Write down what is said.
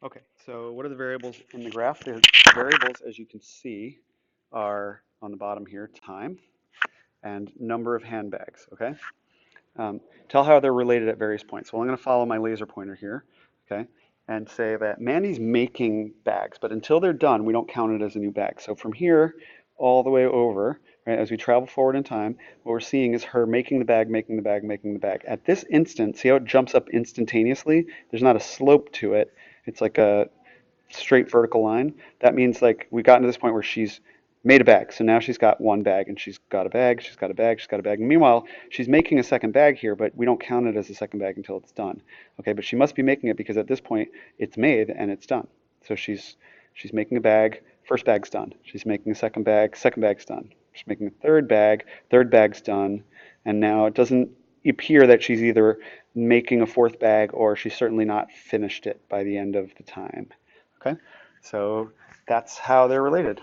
Okay, so what are the variables in the graph? The variables, as you can see, are on the bottom here, time and number of handbags, okay? Tell how they're related at various points. So I'm going to follow my laser pointer here, okay, and say that Mandy's making bags, but until they're done, we don't count it as a new bag. So from here all the way over, right, as we travel forward in time, what we're seeing is her making the bag, making the bag, making the bag. At this instant, see how it jumps up instantaneously? There's not a slope to it. It's like a straight vertical line. That means like we got to this point where she's made a bag. So now she's got one bag and she's got a bag, she's got a bag, she's got a bag. And meanwhile, she's making a second bag here, but we don't count it as a second bag until it's done. Okay, but she must be making it because at this point it's made and it's done. So she's making a bag, first bag's done. She's making a second bag's done. She's making a third bag's done. And now it doesn't appear that she's either making a fourth bag or she's certainly not finished it by the end of the time. Okay, so that's how they're related.